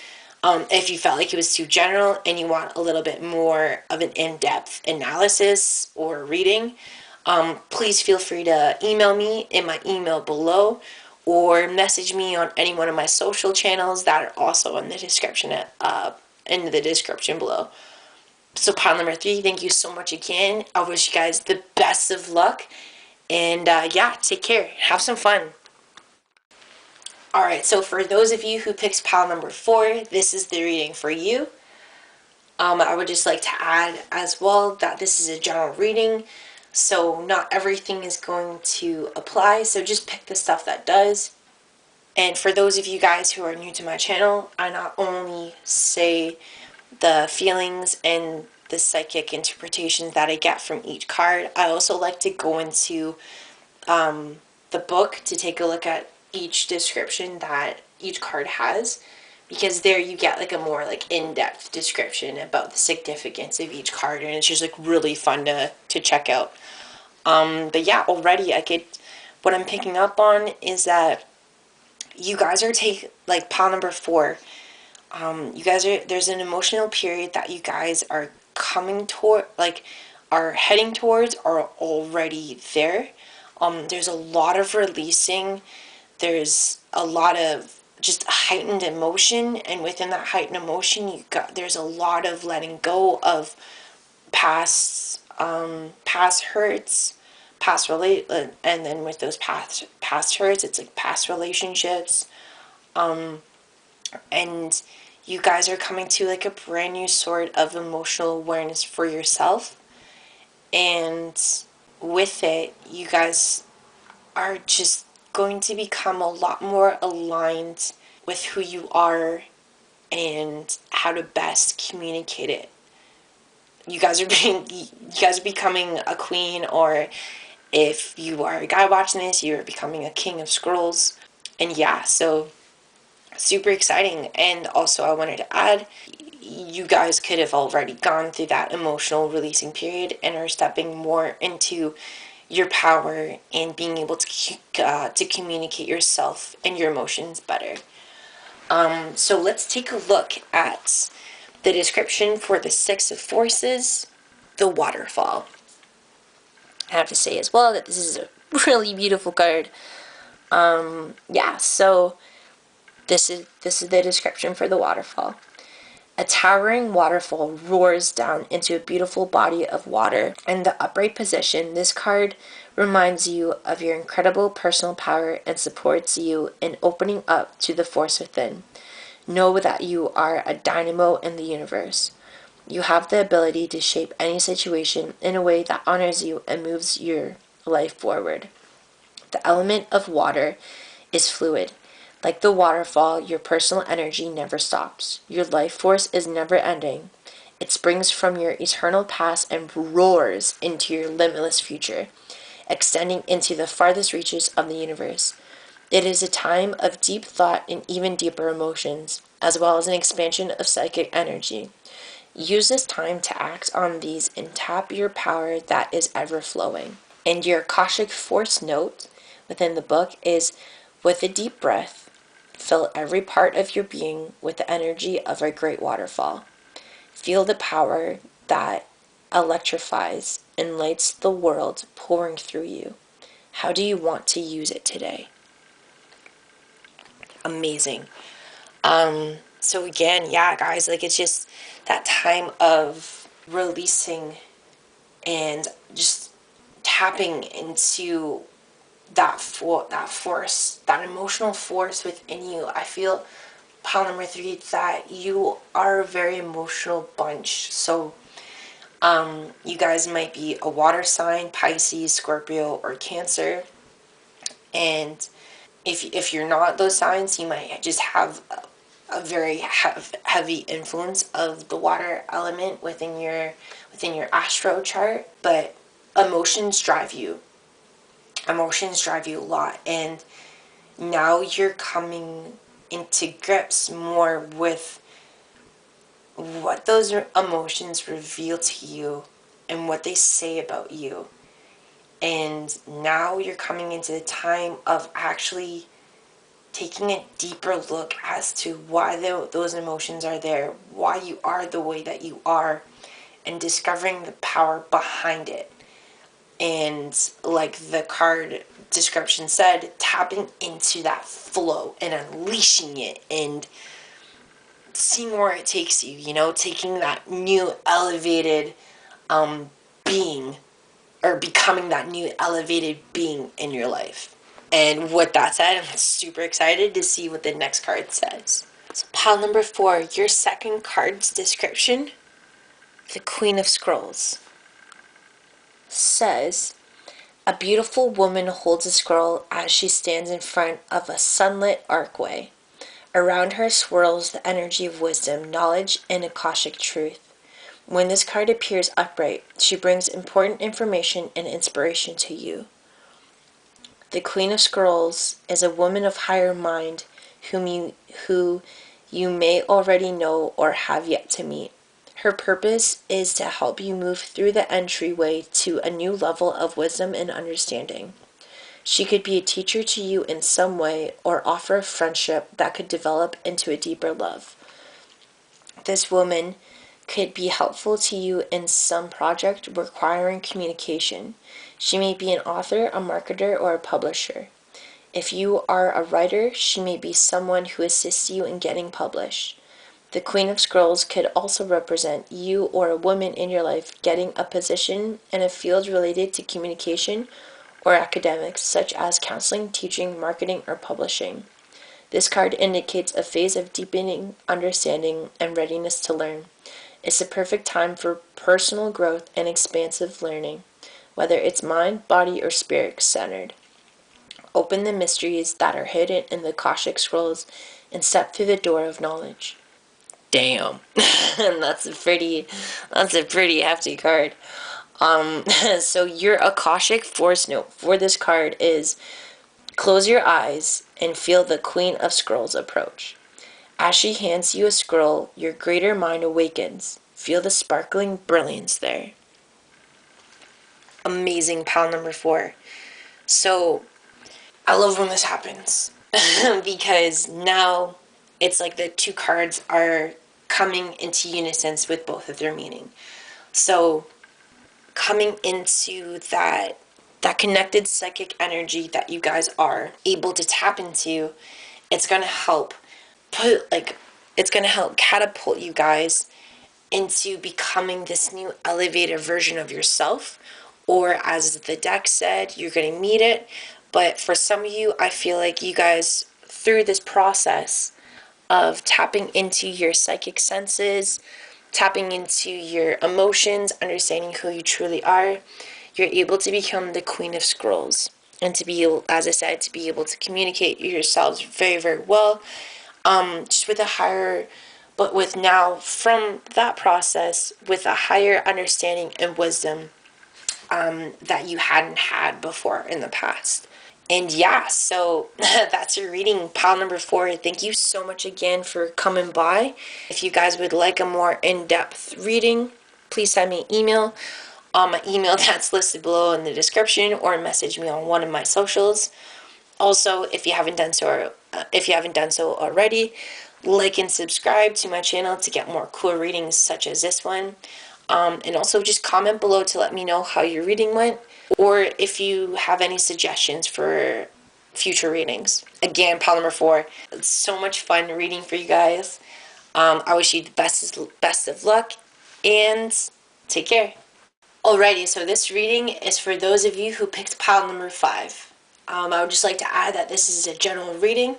If you felt like it was too general and you want a little bit more of an in-depth analysis or reading, please feel free to email me in my email below, or message me on any one of my social channels that are also in the description below. So pile number 3, thank you so much again. I wish you guys the best of luck, and yeah, take care. Have some fun. Alright, so for those of you who picked pile number 4, this is the reading for you. I would just like to add as well that this is a general reading, so not everything is going to apply, so just pick the stuff that does. And for those of you guys who are new to my channel, I not only say the feelings and the psychic interpretations that I get from each card, I also like to go into the book to take a look at each description that each card has, because there you get like a more like in-depth description about the significance of each card, and it's just like really fun to check out. But yeah, already what I'm picking up on is that you guys are like pile number 4. You guys there's an emotional period that you guys are coming toward, like are heading towards, or already there. There's a lot of releasing. There's a lot of just heightened emotion, and within that heightened emotion, there's a lot of letting go of past hurts, and then with those past hurts, it's like past relationships, and you guys are coming to like a brand new sort of emotional awareness for yourself, and with it, you guys are just going to become a lot more aligned with who you are and how to best communicate it. You guys are becoming a queen, or if you are a guy watching this, you're becoming a king of scrolls. And yeah, so super exciting. And also I wanted to add, you guys could have already gone through that emotional releasing period and are stepping more into your power and being able to communicate yourself and your emotions better. So let's take a look at the description for the 6 of Forces, the Waterfall. I have to say as well that this is a really beautiful card. Yeah, so this is the description for the Waterfall. A towering waterfall roars down into a beautiful body of water. In the upright position, this card reminds you of your incredible personal power and supports you in opening up to the force within. Know that you are a dynamo in the universe. You have the ability to shape any situation in a way that honors you and moves your life forward. The element of water is fluid. Like the waterfall, your personal energy never stops. Your life force is never ending. It springs from your eternal past and roars into your limitless future, extending into the farthest reaches of the universe. It is a time of deep thought and even deeper emotions, as well as an expansion of psychic energy. Use this time to act on these and tap your power that is ever flowing. And your Akashic force note within the book is, with a deep breath, fill every part of your being with the energy of a great waterfall. Feel the power that electrifies and lights the world pouring through you. How do you want to use it today? Amazing. So again, yeah, guys, like it's just that time of releasing and just tapping into that force, that emotional force within you. I feel, pile number 3, that you are a very emotional bunch. So you guys might be a water sign, Pisces, Scorpio, or Cancer. And if you're not those signs, you might just have a very heavy influence of the water element within your astro chart. But emotions drive you a lot, and now you're coming into grips more with what those emotions reveal to you and what they say about you. And now you're coming into the time of actually taking a deeper look as to why those emotions are there, why you are the way that you are, and discovering the power behind it. And like the card description said, tapping into that flow and unleashing it and seeing where it takes you, you know, taking that new elevated being, or becoming that new elevated being in your life. And with that said, I'm super excited to see what the next card says. So pile number 4, your second card's description, the Queen of Scrolls, says, a beautiful woman holds a scroll as she stands in front of a sunlit archway. Around her swirls the energy of wisdom, knowledge, and Akashic truth. When this card appears upright, she brings important information and inspiration to you. The Queen of Scrolls is a woman of higher mind who you may already know or have yet to meet. Her purpose is to help you move through the entryway to a new level of wisdom and understanding. She could be a teacher to you in some way or offer a friendship that could develop into a deeper love. This woman could be helpful to you in some project requiring communication. She may be an author, a marketer, or a publisher. If you are a writer, she may be someone who assists you in getting published. The Queen of Scrolls could also represent you or a woman in your life getting a position in a field related to communication or academics, such as counseling, teaching, marketing, or publishing. This card indicates a phase of deepening understanding and readiness to learn. It's the perfect time for personal growth and expansive learning, whether it's mind, body, or spirit centered. Open the mysteries that are hidden in the Akashic scrolls and step through the door of knowledge. Damn. that's a pretty hefty card. So your Akashic force note for this card is, close your eyes and feel the Queen of Scrolls approach. As she hands you a scroll, your greater mind awakens. Feel the sparkling brilliance there. Amazing, pile number 4. So, I love when this happens because now it's like the two cards are coming into unison with both of their meaning. So, coming into that connected psychic energy that you guys are able to tap into, it's going to help catapult you guys into becoming this new elevated version of yourself, or as the deck said, you're going to meet it. But for some of you, I feel like you guys, through this process of tapping into your psychic senses, tapping into your emotions, understanding who you truly are, you're able to become the Queen of Scrolls. And to be able, as I said, to be able to communicate yourselves very, very well, just with a higher, but with now, from that process, with a higher understanding and wisdom that you hadn't had before in the past. And yeah, so that's your reading, pile number 4. Thank you so much again for coming by. If you guys would like a more in-depth reading, please send me an email. My email that's listed below in the description, or message me on one of my socials. Also, if you haven't done so already, like and subscribe to my channel to get more cool readings such as this one. And also just comment below to let me know how your reading went, or if you have any suggestions for future readings. Again, pile number 4. It's so much fun reading for you guys. I wish you the best of luck, and take care. Alrighty, so this reading is for those of you who picked pile number 5. I would just like to add that this is a general reading,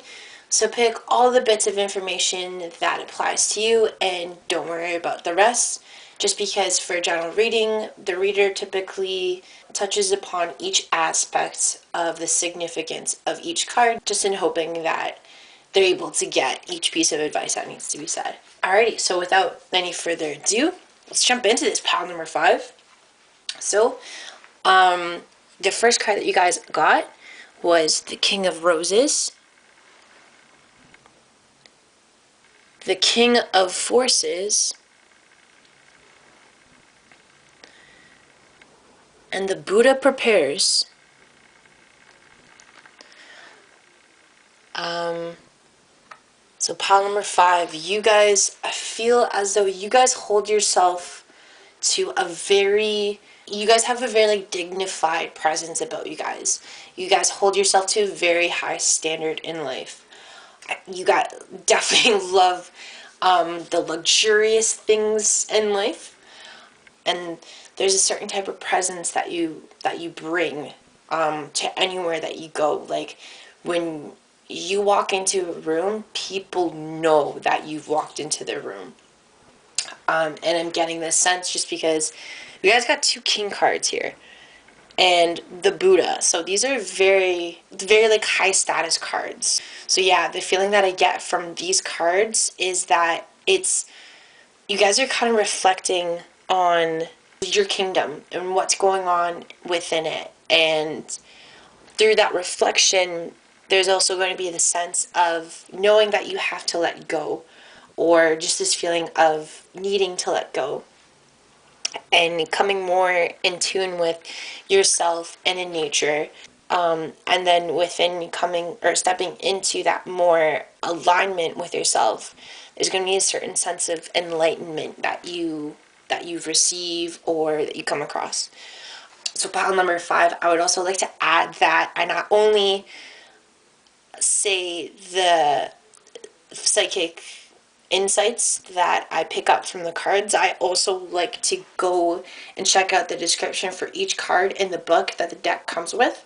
so pick all the bits of information that applies to you and don't worry about the rest, just because for a general reading, the reader typically touches upon each aspect of the significance of each card, just in hoping that they're able to get each piece of advice that needs to be said. Alrighty, so without any further ado, let's jump into this pile number 5. So, the first card that you guys got was the King of Roses, the King of Forces, And the Buddha prepares. So pile number 5, you guys, I feel as though you guys hold yourself to you guys have a very like dignified presence about you guys. You guys hold yourself to a very high standard in life. You guys definitely love the luxurious things in life, and there's a certain type of presence that you bring to anywhere that you go. Like when you walk into a room, people know that you've walked into their room. And I'm getting this sense just because you guys got 2 king cards here and the Buddha. So these are very, very like high status cards. So yeah, the feeling that I get from these cards is that you guys are kind of reflecting on your kingdom and what's going on within it. And through that reflection, there's also going to be the sense of knowing that you have to let go, or just this feeling of needing to let go and coming more in tune with yourself and in nature. And then within coming or stepping into that more alignment with yourself, there's going to be a certain sense of enlightenment that you receive or that you come across. So pile number 5, I would also like to add that I not only say the psychic insights that I pick up from the cards, I also like to go and check out the description for each card in the book that the deck comes with.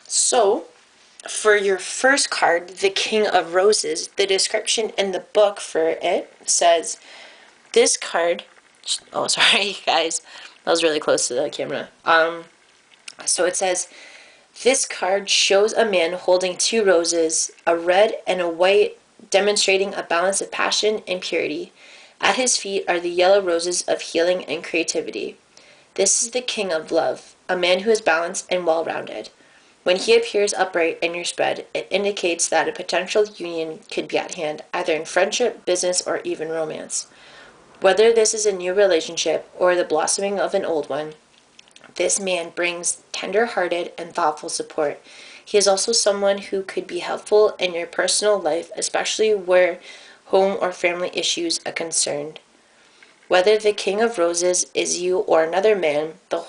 So for your first card, the King of Roses, the description in the book for it says, this card, oh sorry guys, that was really close to the camera. So it says, this card shows a man holding 2 roses, a red and a white, demonstrating a balance of passion and purity. At his feet are the yellow roses of healing and creativity. This is the King of Love, a man who is balanced and well-rounded. When he appears upright in your spread, it indicates that a potential union could be at hand, either in friendship, business, or even romance. Whether this is a new relationship or the blossoming of an old one, this man brings tender-hearted and thoughtful support. He is also someone who could be helpful in your personal life, especially where home or family issues are concerned. Whether the King of Roses is you or another man, the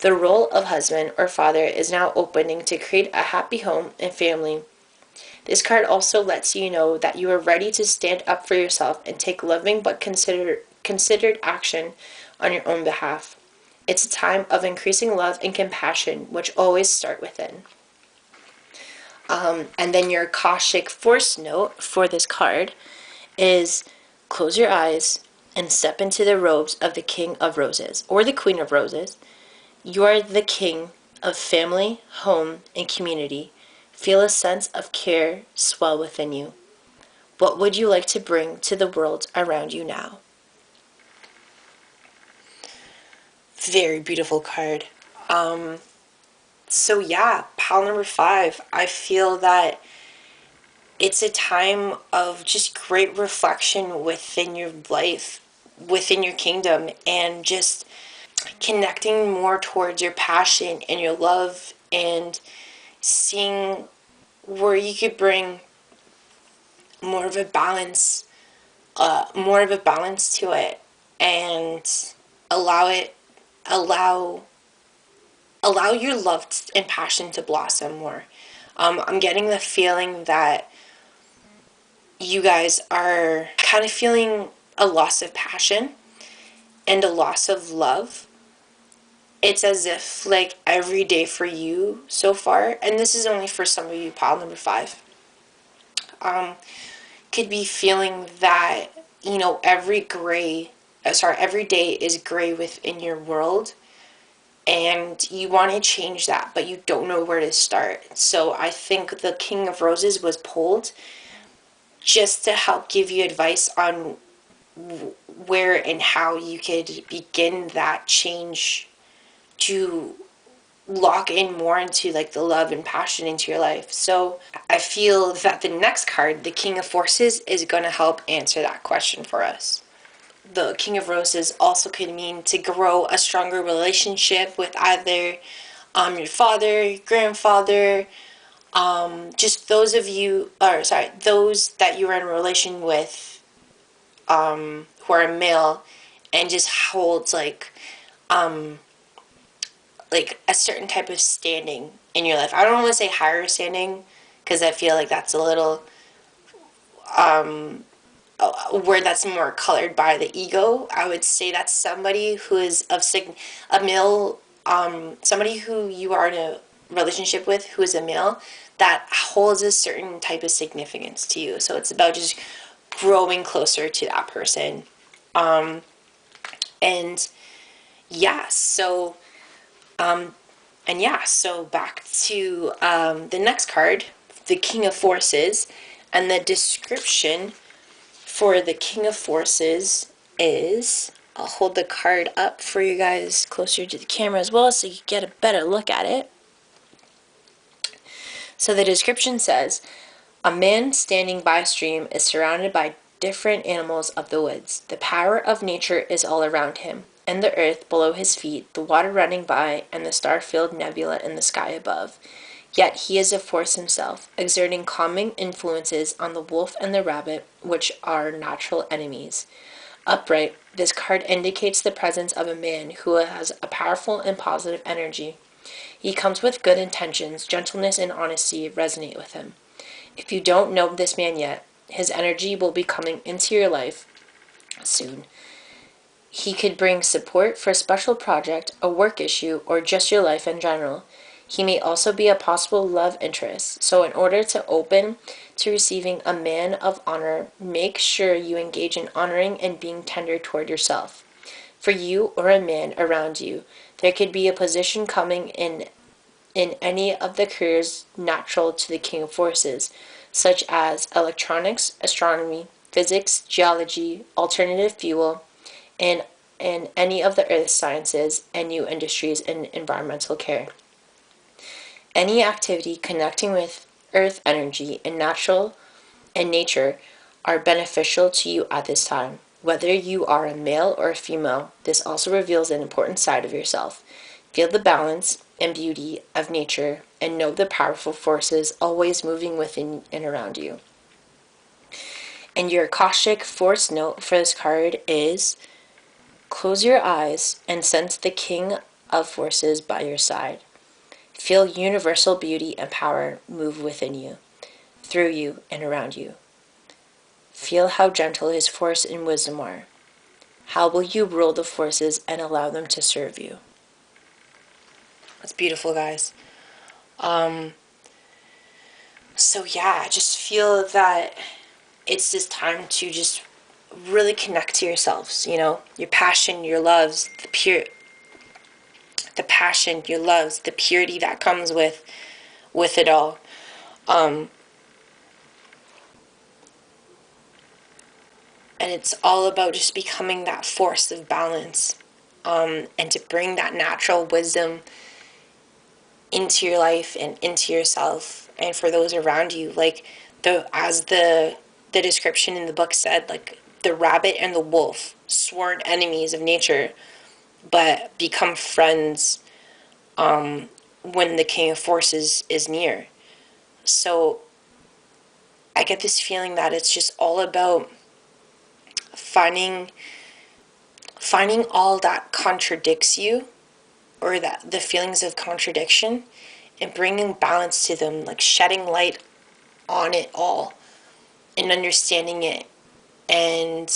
role of husband or father is now opening to create a happy home and family. This card also lets you know that you are ready to stand up for yourself and take loving but considered action on your own behalf. It's a time of increasing love and compassion, which always start within. And then your Akashic force note for this card is, close your eyes and step into the robes of the King of Roses, or the Queen of Roses. You are the king of family, home, and community. Feel a sense of care swell within you. What would you like to bring to the world around you now? Very beautiful card. So yeah, pile number 5. I feel that it's a time of just great reflection within your life, within your kingdom, and just connecting more towards your passion and your love, and seeing where you could bring more of a balance to it, and allow your love and passion to blossom more. I'm getting the feeling that you guys are kind of feeling a loss of passion and a loss of love. It's as if like every day for you so far, and this is only for some of you, pile number 5, could be feeling that, every day is gray within your world, and you want to change that, but you don't know where to start. So I think the King of Roses was pulled just to help give you advice on where and how you could begin that change to lock in more into like the love and passion into your life. So I feel that the next card, the King of Forces, is going to help answer that question for us. the King of Roses also could mean to grow a stronger relationship with either your father, your grandfather, just those of you, or sorry, those that you are in a relation with, who are male, and just holds like a certain type of standing in your life. I don't want to say higher standing, because I feel like that's a little a word that's more colored by the ego. I would say that's somebody who is a male, somebody who you are in a relationship with who is a male that holds a certain type of significance to you. So it's about just growing closer to that person. And yeah, so so back to the next card, the King of Forces, and the description for the King of Forces is, I'll hold the card up for you guys closer to the camera as well so you can get a better look at it. So the description says, a man standing by a stream is surrounded by different animals of the woods. The power of nature is all around him, and the earth below his feet, the water running by, and the star-filled nebula in the sky above. Yet he is a force himself, exerting calming influences on the wolf and the rabbit, which are natural enemies. Upright, this card indicates the presence of a man who has a powerful and positive energy. He comes with good intentions, gentleness and honesty resonate with him. If you don't know this man yet, his energy will be coming into your life soon. He could bring support for a special project, a work issue, or just your life in general. He may also be a possible love interest. So in order to open to receiving a man of honor, make sure you engage in honoring and being tender toward yourself. For you or a man around you, there could be a position coming in any of the careers natural to the King of Forces, such as electronics, astronomy, physics, geology, alternative fuel, and any of the earth sciences and new industries in environmental care. Any activity connecting with earth energy and nature are beneficial to you at this time. Whether you are a male or a female, this also reveals an important side of yourself. Feel the balance and beauty of nature and know the powerful forces always moving within and around you. And your Akashic force note for this card is, close your eyes and sense the King of Forces by your side. Feel universal beauty and power move within you, through you, and around you. Feel how gentle his force and wisdom are. How will you rule the forces and allow them to serve you? That's beautiful, guys. So yeah, I just feel that it's this time to just really connect to yourselves, your passion, your loves, the passion, your loves, the purity that comes with it all. And it's all about just becoming that force of balance, and to bring that natural wisdom into your life and into yourself and for those around you. Like as the description in the book said, like the rabbit and the wolf, sworn enemies of nature, but become friends when the King of Forces is near. So I get this feeling that it's just all about finding all that contradicts you, or that the feelings of contradiction, and bringing balance to them, like shedding light on it all and understanding it. And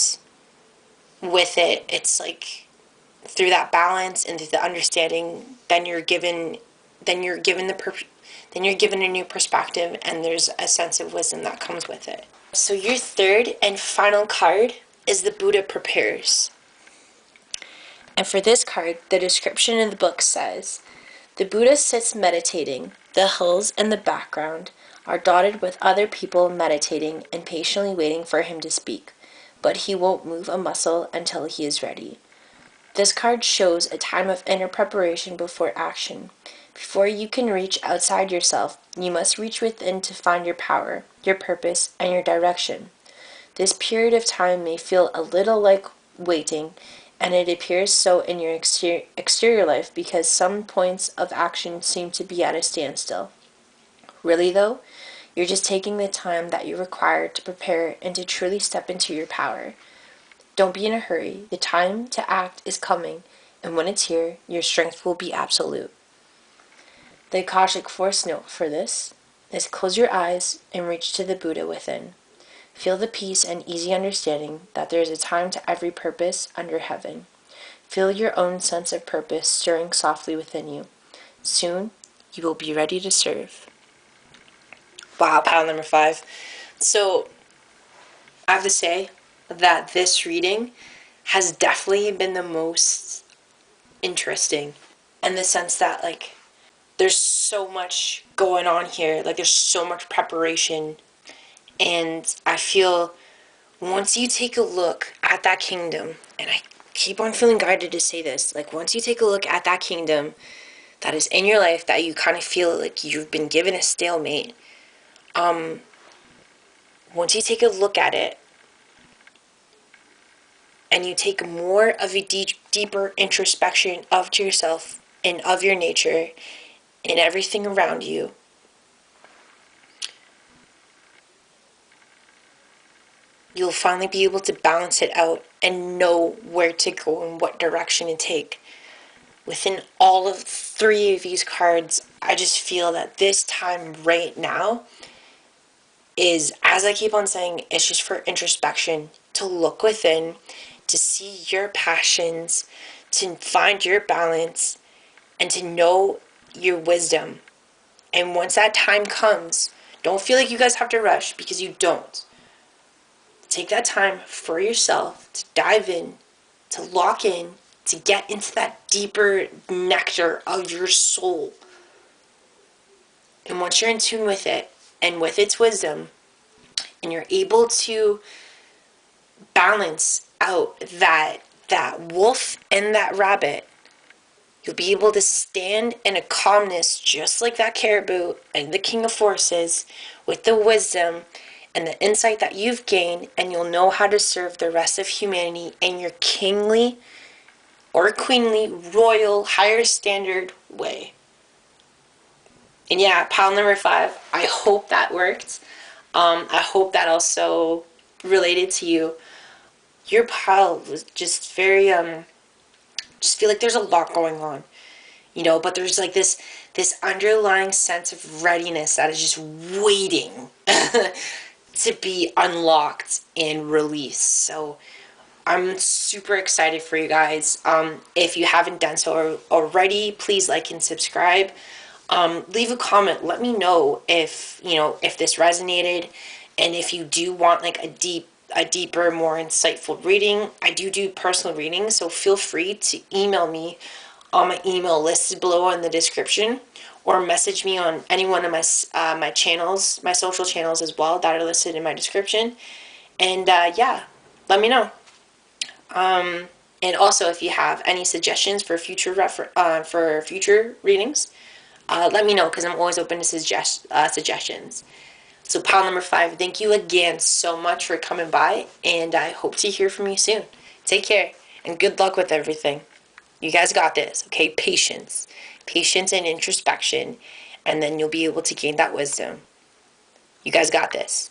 with it, it's like through that balance and through the understanding, then you're given a new perspective, and there's a sense of wisdom that comes with it. So your third and final card is the Buddha Prepares. And for this card, the description in the book says, the Buddha sits meditating. The hills in the background are dotted with other people meditating and patiently waiting for him to speak, but he won't move a muscle until he is ready. This card shows a time of inner preparation before action. Before you can reach outside yourself, you must reach within to find your power, your purpose, and your direction. This period of time may feel a little like waiting, and it appears so in your exterior life because some points of action seem to be at a standstill. Really though, you're just taking the time that you require to prepare and to truly step into your power. Don't be in a hurry. The time to act is coming, and when it's here, your strength will be absolute. The Akashic Force note for this is close your eyes and reach to the Buddha within. Feel the peace and easy understanding that there is a time to every purpose under heaven. Feel your own sense of purpose stirring softly within you. Soon, you will be ready to serve. Wow, pile number 5. So, I have to say that this reading has definitely been the most interesting in the sense that, like, there's so much going on here. Like, there's so much preparation. And I feel once you take a look at that kingdom, and I keep on feeling guided to say this, like, once you take a look at that kingdom that is in your life that you kind of feel like you've been given a stalemate, once you take a look at it, and you take more of a deeper introspection of yourself and of your nature and everything around you, you'll finally be able to balance it out and know where to go and what direction to take. Within all of 3 of these cards, I just feel that this time right now is, as I keep on saying, it's just for introspection, to look within, to see your passions, to find your balance, and to know your wisdom. And once that time comes, don't feel like you guys have to rush, because you don't. Take that time for yourself to dive in, to lock in, to get into that deeper nectar of your soul. And once you're in tune with it and with its wisdom, and you're able to balance out that wolf and that rabbit, you'll be able to stand in a calmness just like that caribou and the King of Forces, with the wisdom and the insight that you've gained, and you'll know how to serve the rest of humanity in your kingly or queenly, royal, higher standard way. And yeah, pile number 5, I hope that worked. I hope that also related to you. Your pile was just very, just feel like there's a lot going on, you know, but there's like this underlying sense of readiness that is just waiting to be unlocked and released. So I'm super excited for you guys. If you haven't done so already, please like and subscribe. Leave a comment. Let me know if, you know, if this resonated, and if you do want like a deeper, more insightful reading. I do personal readings, so feel free to email me on my email listed below in the description, or message me on any one of my channels, my social channels as well, that are listed in my description. And yeah, let me know. And also, if you have any suggestions for future future readings, let me know, because I'm always open to suggestions. So pile number 5, thank you again so much for coming by, and I hope to hear from you soon. Take care, and good luck with everything. You guys got this, okay? Patience and introspection, and then you'll be able to gain that wisdom. You guys got this.